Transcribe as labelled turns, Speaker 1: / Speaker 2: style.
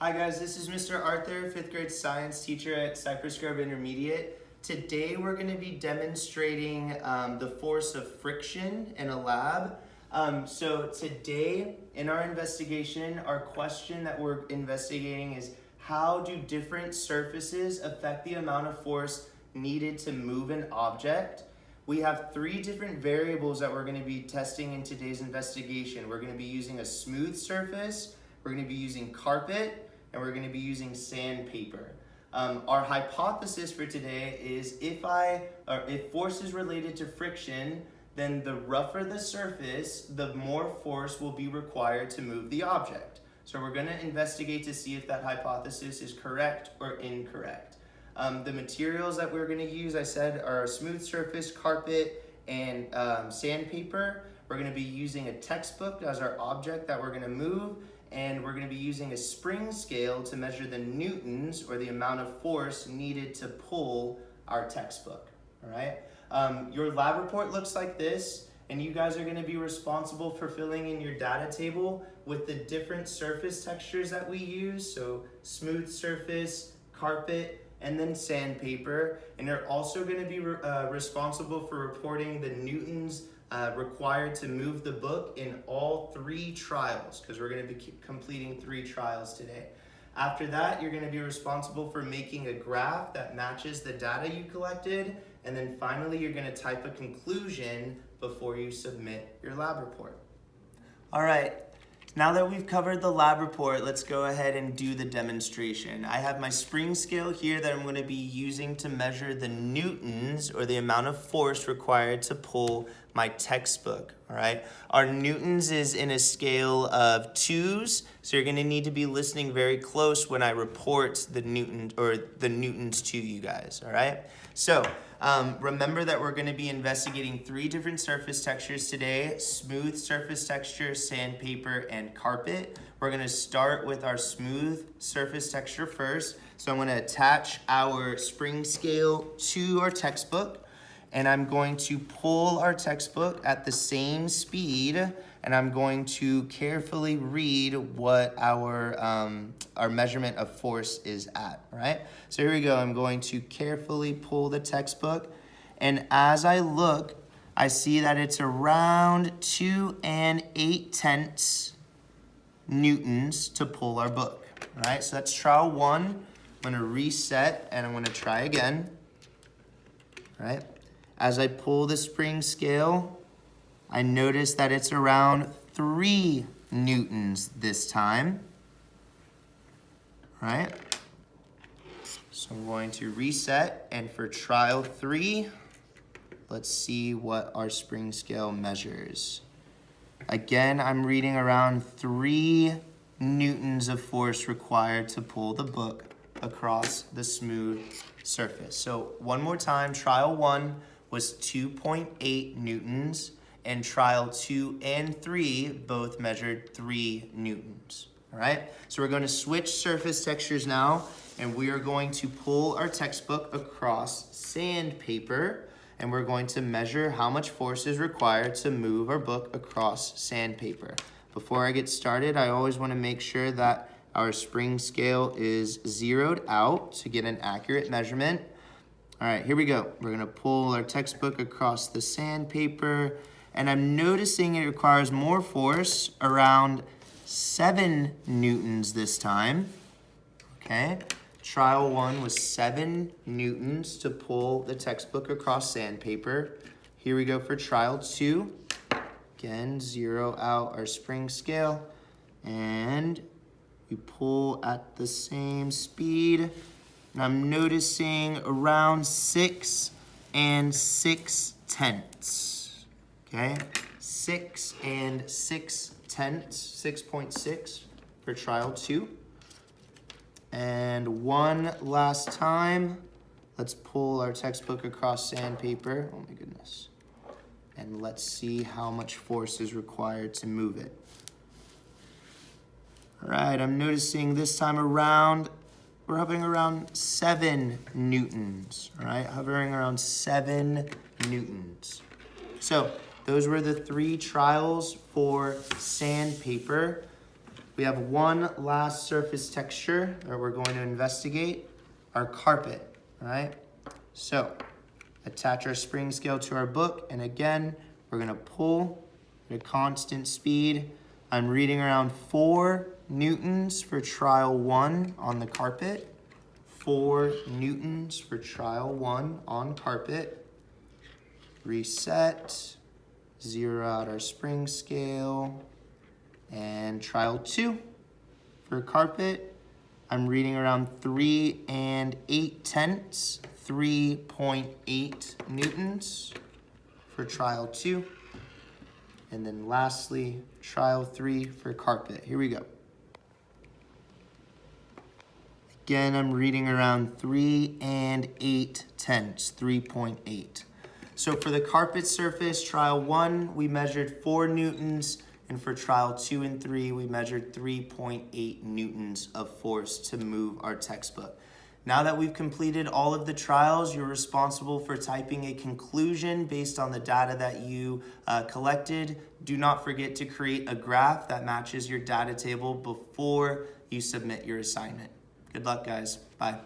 Speaker 1: Hi guys, this is Mr. Arthur, 5th grade science teacher at Cypress Grove Intermediate. Today we're going to be demonstrating the force of friction in a lab. So today in our investigation, our question that we're investigating is how do different surfaces affect the amount of force needed to move an object? We have 3 different variables that we're going to be testing in today's investigation. We're going to be using a smooth surface, we're going to be using carpet, and we're going to be using sandpaper. Our hypothesis for today is if force is related to friction, then the rougher the surface, the more force will be required to move the object. So we're going to investigate to see if that hypothesis is correct or incorrect. The materials that we're going to use, I said, are a smooth surface, carpet, and sandpaper. We're going to be using a textbook as our object that we're going to move, and we're going to be using a spring scale to measure the newtons, or the amount of force needed to pull our textbook. All right. Your lab report looks like this, and you guys are going to be responsible for filling in your data table with the different surface textures that we use. So smooth surface, carpet, and then sandpaper. And you're also going to be responsible for reporting the newtons required to move the book in all 3 trials, because we're going to be completing 3 trials today. After that, you're going to be responsible for making a graph that matches the data you collected, and then finally you're going to type a conclusion before you submit your lab report. All right, now that we've covered the lab report, let's go ahead and do the demonstration. I have my spring scale here that I'm going to be using to measure the newtons, or the amount of force required to pull my textbook. All right, our newtons is in a scale of 2s, so you're going to need to be listening very close when I report the newtons to you guys. All right, so remember that we're going to be investigating 3 different surface textures today: smooth surface texture, sandpaper, and carpet. We're going to start with our smooth surface texture first. So I'm going to attach our spring scale to our textbook, and I'm going to pull our textbook at the same speed, and I'm going to carefully read what our measurement of force is at, all right? So here we go. I'm going to carefully pull the textbook, and as I look, I see that it's around 2 8/10 newtons to pull our book, all right? So that's trial 1. I'm gonna reset, and I'm gonna try again, all right? As I pull the spring scale, I notice that it's around 3 newtons this time. All right? So I'm going to reset, and for trial 3, let's see what our spring scale measures. Again, I'm reading around 3 newtons of force required to pull the book across the smooth surface. So one more time, trial 1 was 2.8 newtons, and trial 2 and 3 both measured 3 newtons. All right, so we're going to switch surface textures now, and we are going to pull our textbook across sandpaper, and we're going to measure how much force is required to move our book across sandpaper. Before I get started, I always want to make sure that our spring scale is zeroed out to get an accurate measurement. All right, here we go. We're gonna pull our textbook across the sandpaper, and I'm noticing it requires more force, around 7 newtons this time. Okay, trial 1 was 7 newtons to pull the textbook across sandpaper. Here we go for trial 2. Again, zero out our spring scale, and we pull at the same speed. And I'm noticing around 6 6/10. Okay, 6 6/10, 6.6 for trial 2. And one last time, let's pull our textbook across sandpaper. Oh my goodness. And let's see how much force is required to move it. All right, I'm noticing this time around, we're hovering around 7 newtons, all right? Hovering around 7 newtons. So those were the 3 trials for sandpaper. We we have one last surface texture that we're going to investigate, our carpet, all right? So attach our spring scale to our book, and again, we're gonna pull at a constant speed. I'm reading around 4 newtons for trial 1 on the carpet. 4 newtons for trial 1 on carpet. Reset, zero out our spring scale, and trial 2 for carpet. I'm reading around 3 8/10, 3.8 newtons for trial 2. And then lastly, trial 3 for carpet. Here we go. Again, I'm reading around 3 8/10, 3.8. So for the carpet surface, trial 1, we measured 4 newtons, and for trial 2 and 3, we measured 3.8 newtons of force to move our textbook. Now that we've completed all of the trials, you're responsible for typing a conclusion based on the data that you collected. Do not forget to create a graph that matches your data table before you submit your assignment. Good luck, guys. Bye.